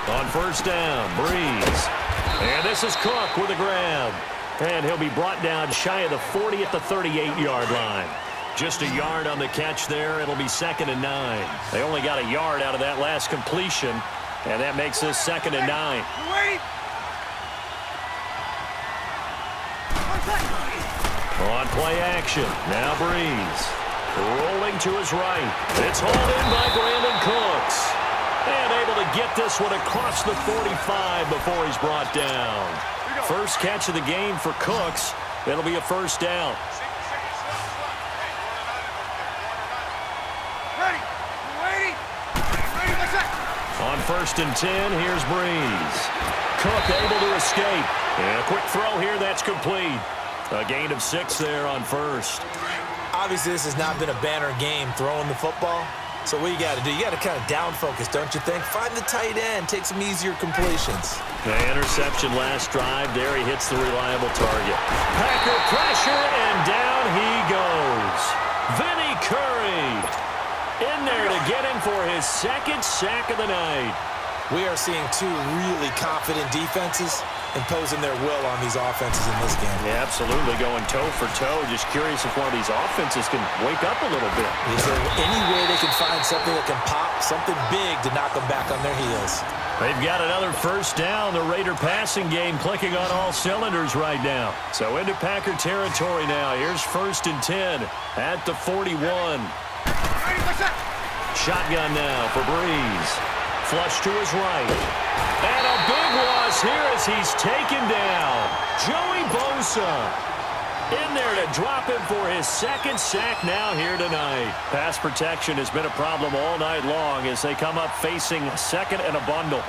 On first down, Breeze. And this is Cook with a grab. And he'll be brought down shy of the 40 at the 38-yard line. Just a yard on the catch there. It'll be 2nd and 9. They only got a yard out of that last completion, and that makes this 2nd and 9. On play action, now Breeze. Rolling to his right. It's hauled in by Brandon Cooks. And able to get this one across the 45 before he's brought down. First catch of the game for Cooks. It'll be a first down. On 1st and 10, here's Breeze. Cook able to escape. And a quick throw here, that's complete. A gain of 6 there on first. Obviously, this has not been a banner game throwing the football. So what you got to do, you got to kind of down focus, don't you think? Find the tight end, take some easier completions. The interception last drive. There he hits the reliable target. Packer pressure, and down he goes. Vinny Curry in there to get him for his 2nd sack of the night. We are seeing two really confident defenses imposing their will on these offenses in this game. Yeah, absolutely, going toe for toe. Just curious if one of these offenses can wake up a little bit. Is there any way they can find something that can pop, something big to knock them back on their heels? They've got another first down. The Raider passing game clicking on all cylinders right now. So into Packer territory now. Here's 1st and 10 at the 41. Shotgun now for Breeze. Flush to his right. And a big loss here as he's taken down. Joey Bosa in there to drop him for his 2nd sack now here tonight. Pass protection has been a problem all night long as they come up facing 2nd and a bundle.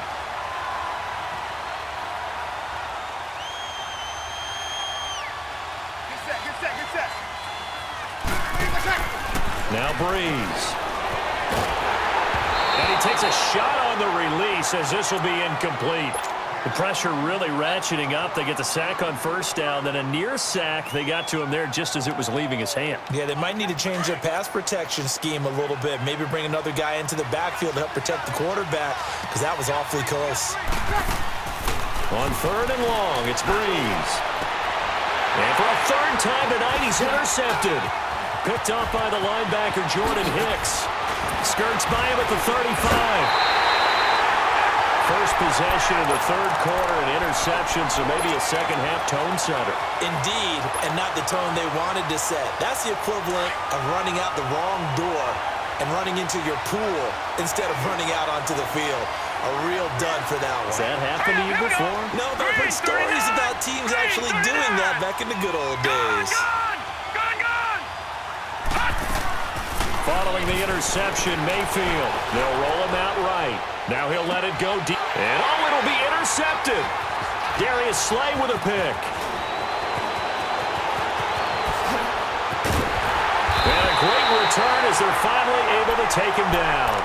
Now Breeze. And he takes a shot on the release as this will be incomplete. The pressure really ratcheting up. They get the sack on first down, then a near sack. They got to him there just as it was leaving his hand. Yeah, they might need to change their pass protection scheme a little bit. Maybe bring another guy into the backfield to help protect the quarterback because that was awfully close. On 3rd and long, it's Breeze. And for a 3rd time tonight, he's intercepted. Picked off by the linebacker, Jordan Hicks. Skirts by him at the 35. First possession of the 3rd quarter, an interception, so maybe a second-half tone setter. Indeed, and not the tone they wanted to set. That's the equivalent of running out the wrong door and running into your pool instead of running out onto the field. A real dud for that one. Has that happened to you before? No, but I've heard stories about teams actually doing that back in the good old days. Following the interception, Mayfield. They'll roll him out right. Now he'll let it go deep. And it'll be intercepted. Darius Slay with a pick. And a great return as they're finally able to take him down.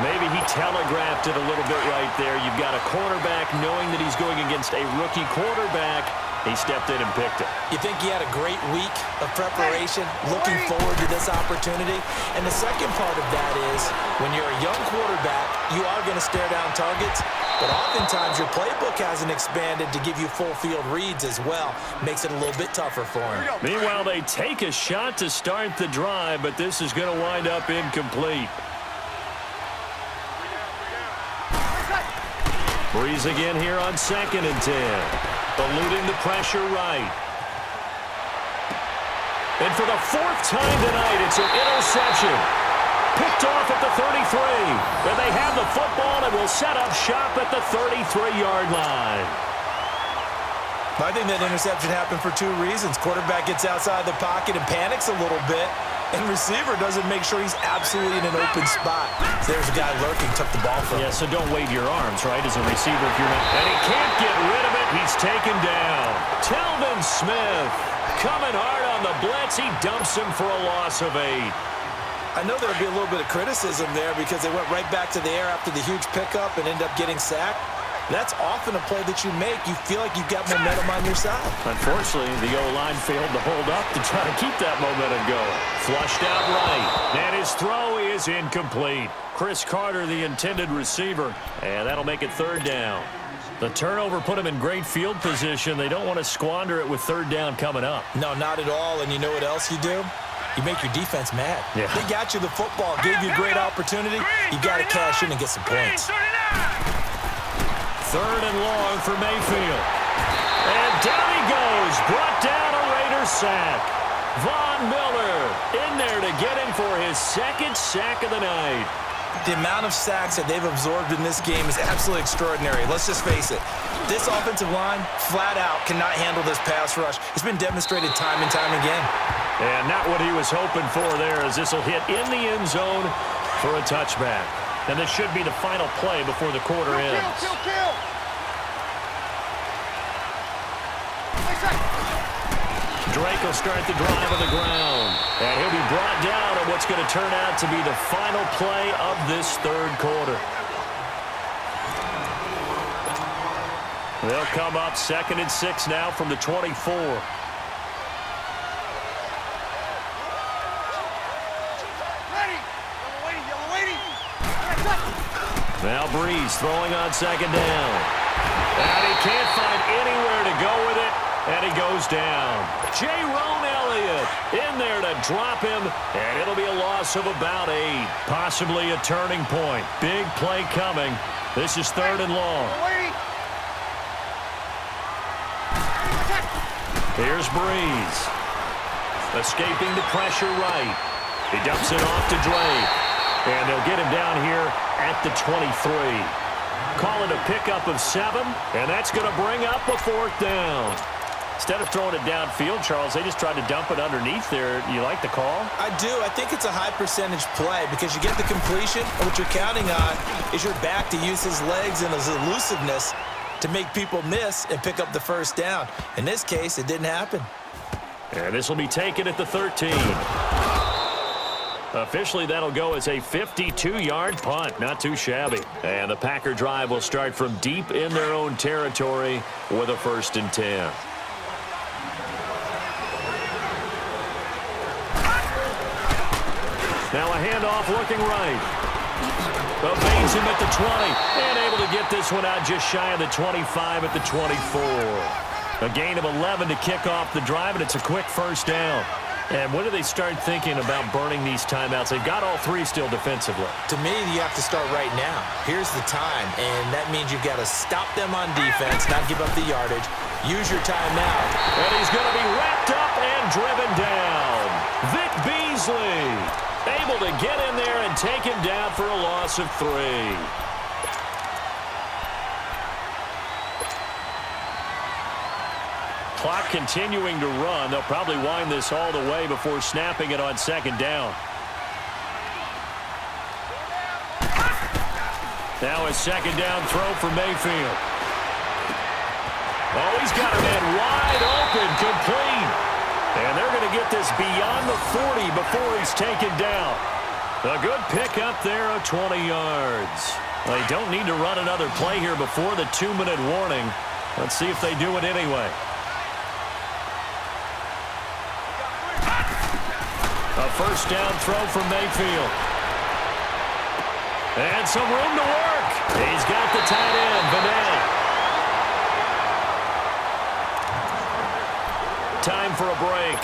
Maybe he telegraphed it a little bit right there. You've got a quarterback knowing that he's going against a rookie quarterback. He stepped in and picked it. You think he had a great week of preparation, looking forward to this opportunity? And the second part of that is, when you're a young quarterback, you are going to stare down targets, but oftentimes your playbook hasn't expanded to give you full field reads as well. Makes it a little bit tougher for him. Meanwhile, they take a shot to start the drive, but this is going to wind up incomplete. Breeze again here on 2nd and 10. Eluding the pressure right. And for the 4th time tonight, it's an interception. Picked off at the 33. And they have the football and will set up shop at the 33-yard line. I think that interception happened for 2 reasons. Quarterback gets outside the pocket and panics a little bit. And receiver doesn't make sure he's absolutely in an open spot. So there's a guy lurking, took the ball from him. Yeah, so don't wave your arms, right, as a receiver if you're not. And he can't get rid of it. He's taken down. Telvin Smith coming hard on the blitz. He dumps him for a loss of 8. I know there'll be a little bit of criticism there because they went right back to the air after the huge pickup and ended up getting sacked. That's often a play that you make. You feel like you've got momentum on your side. Unfortunately, the O-line failed to hold up to try to keep that momentum going. Flushed out right. And his throw is incomplete. Chris Carter, the intended receiver. And that'll make it third down. The turnover put him in great field position. They don't want to squander it with third down coming up. No, not at all. And you know what else you do? You make your defense mad. Yeah. They got you the football, gave you a great opportunity. You got to cash in and get some points. Third and long for Mayfield. And down he goes. Brought down a Raider sack. Von Miller in there to get him for his second sack of the night. The amount of sacks that they've absorbed in this game is absolutely extraordinary. Let's just face it. This offensive line, flat out, cannot handle this pass rush. It's been demonstrated time and time again. And not what he was hoping for there, as this will hit in the end zone for a touchback. And this should be the final play before the quarter ends. Drake will start the drive on the ground. And he'll be brought down on what's going to turn out to be the final play of this third quarter. They'll come up 2nd and 6 now from the 24. Now Breeze throwing on 2nd down. And he can't find anywhere to go with it. And he goes down. Jerome Elliott in there to drop him. And it'll be a loss of about 8. Possibly a turning point. Big play coming. This is 3rd and long. Here's Breeze. Escaping the pressure right. He dumps it off to Drake. And they'll get him down here at the 23. Call it a pickup of 7. And that's going to bring up a 4th down. Instead of throwing it downfield, Charles, they just tried to dump it underneath there. You like the call? I do. I think it's a high-percentage play because you get the completion, and what you're counting on is your back to use his legs and his elusiveness to make people miss and pick up the first down. In this case, it didn't happen. And this will be taken at the 13. Officially, that'll go as a 52-yard punt. Not too shabby. And the Packer drive will start from deep in their own territory with a 1st and 10. Now a handoff looking right. Evades him at the 20. And able to get this one out just shy of the 25 at the 24. A gain of 11 to kick off the drive, and it's a quick 1st down. And when do they start thinking about burning these timeouts? They've got all 3 still defensively. To me, you have to start right now. Here's the time, and that means you've got to stop them on defense, not give up the yardage. Use your timeout. And he's going to be wrapped up and driven down. Vic Beasley able to get in there and take him down for a loss of 3. Clock continuing to run. They'll probably wind this all the way before snapping it on 2nd down. Now a 2nd down throw for Mayfield. Oh, he's got a man wide open, complete. And they're going to get this beyond the 40 before he's taken down. A good pickup there of 20 yards. They don't need to run another play here before the 2-minute warning. Let's see if they do it anyway. A 1st down throw for Mayfield. And some room to work. He's got the tight end, Vanette. Time for a break.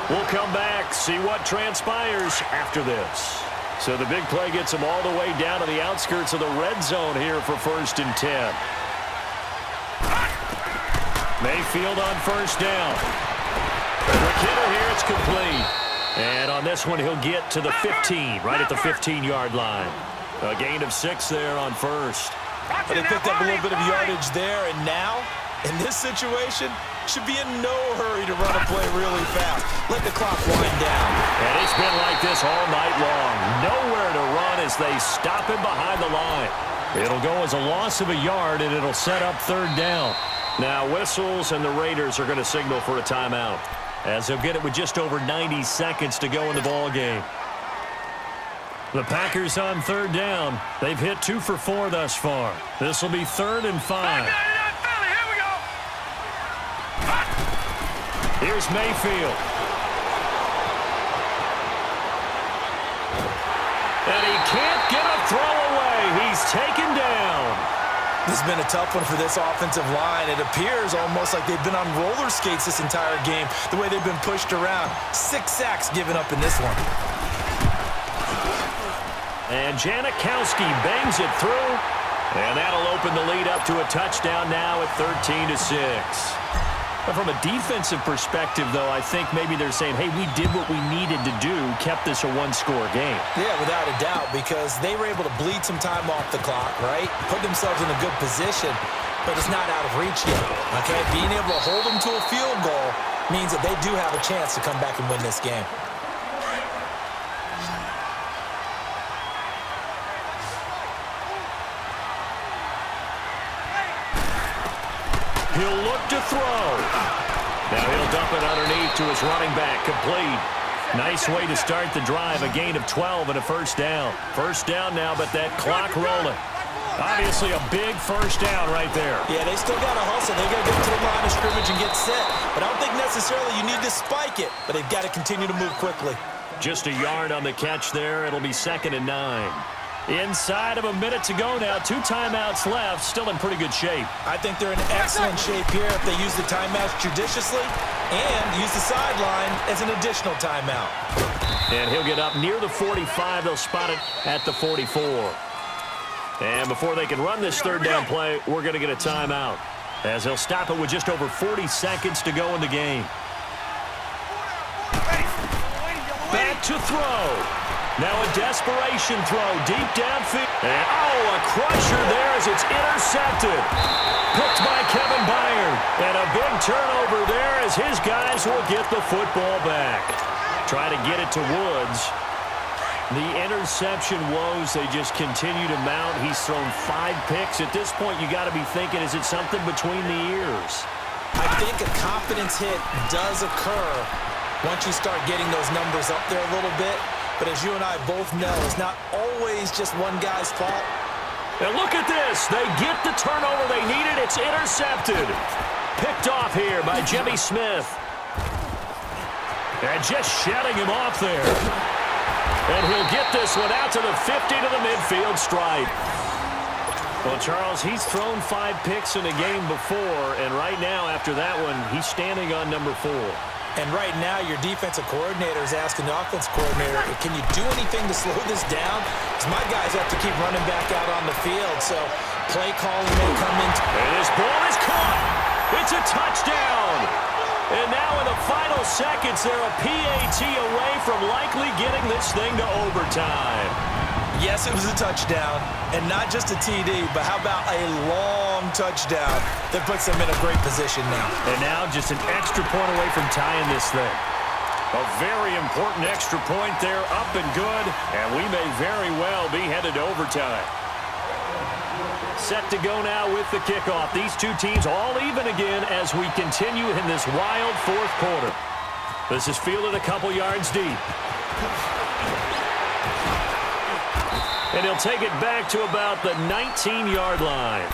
We'll come back, see what transpires after this. So the big play gets them all the way down to the outskirts of the red zone here for 1st and 10. Mayfield on 1st down. For Kittle here, it's complete. And on this one, he'll get to the 15, right at the 15-yard line. A gain of 6 there on 1st. But they picked up a little bit of yardage there, and now, in this situation, should be in no hurry to run a play really fast. Let the clock wind down. And it's been like this all night long. Nowhere to run as they stop him behind the line. It'll go as a loss of a yard, and it'll set up 3rd down. Now whistles, and the Raiders are going to signal for a timeout, as they'll get it with just over 90 seconds to go in the ball game. The Packers on third down. They've hit 2 for 4 thus far. This will be 3rd and 5. Here's Mayfield. And he can't get a throw away. He's taken down. This has been a tough one for this offensive line. It appears almost like they've been on roller skates this entire game, the way they've been pushed around. 6 sacks given up in this one. And Janikowski bangs it through. And that'll open the lead up to a touchdown now at 13-6. But from a defensive perspective, though, I think maybe they're saying, hey, we did what we needed to do, kept this a one-score game. Yeah, without a doubt, because they were able to bleed some time off the clock, right? Put themselves in a good position, but it's not out of reach yet, okay? Being able to hold them to a field goal means that they do have a chance to come back and win this game. He'll look to throw. Now he'll dump it underneath to his running back, complete. Nice way to start the drive, a gain of 12 and a first down. First down now, but that clock rolling. Obviously a big first down right there. Yeah, they still got to hustle. They got to get to the line of scrimmage and get set. But I don't think necessarily you need to spike it, but they've got to continue to move quickly. Just a yard on the catch there. It'll be 2nd and 9. Inside of a minute to go now. 2 timeouts left. Still in pretty good shape. I think they're in excellent shape here if they use the timeouts judiciously and use the sideline as an additional timeout. And he'll get up near the 45. They'll spot it at the 44. And before they can run this third down play, we're going to get a timeout, as they'll stop it with just over 40 seconds to go in the game. Back to throw. Now a desperation throw deep downfield. And, a crusher there as it's intercepted. Picked by Kevin Byard. And a big turnover there as his guys will get the football back. Try to get it to Woods. The interception woes, they just continue to mount. He's thrown 5 picks. At this point, you got to be thinking, is it something between the ears? I think a confidence hit does occur once you start getting those numbers up there a little bit. But as you and I both know, it's not always just one guy's fault. And look at this. They get the turnover they needed. It's intercepted. Picked off here by Jimmy Smith. And just shutting him off there. And he'll get this one out to the 50 to the midfield stripe. Well, Charles, he's thrown 5 picks in a game before. And right now, after that one, he's standing on number 4. And right now, your defensive coordinator is asking the offensive coordinator, can you do anything to slow this down? Because my guys have to keep running back out on the field, so play calling may come in. And this ball is caught. It's a touchdown. And now in the final seconds, they're a PAT away from likely getting this thing to overtime. Yes, it was a touchdown, and not just a TD, but how about a long touchdown that puts them in a great position now. And now just an extra point away from tying this thing. A very important extra point there, up and good, and we may very well be headed to overtime. Set to go now with the kickoff. These two teams all even again as we continue in this wild fourth quarter. This is fielded a couple yards deep. And he'll take it back to about the 19-yard line.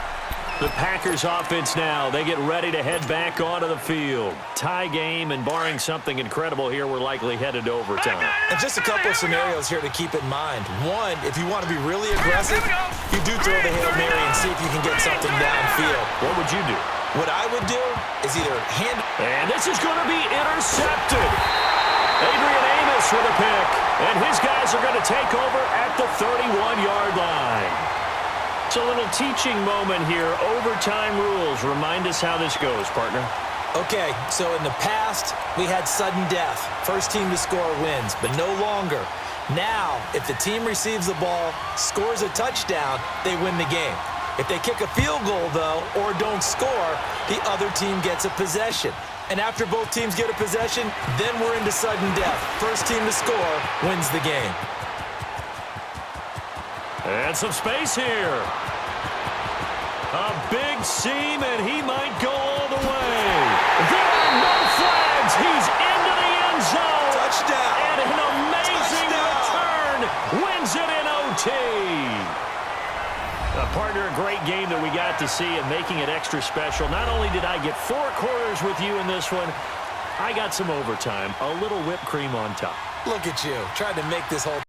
The Packers offense now, they get ready to head back onto the field. Tie game, and barring something incredible here, we're likely headed to overtime. And just a couple of scenarios here to keep in mind. One, if you want to be really aggressive, you do throw the Hail Mary and see if you can get something downfield. What would you do? What I would do is either hand... And this is going to be intercepted. Adrian Amos with a pick. And his guys are going to take over at the 31-yard line. It's a little teaching moment here. Overtime rules. Remind us how this goes, partner. Okay, so in the past, we had sudden death. First team to score wins, but no longer. Now, if the team receives the ball, scores a touchdown, they win the game. If they kick a field goal, though, or don't score, the other team gets a possession. And after both teams get a possession, then we're into sudden death. First team to score wins the game. And some space here. A big seam, and he might go all the way. There are no flags. He's into the end zone. Touchdown. And an amazing return. Win wins it in OT. Partner, a great game that we got to see and making it extra special. Not only did I get 4 quarters with you in this one, I got some overtime, a little whipped cream on top. Look at you, trying to make this whole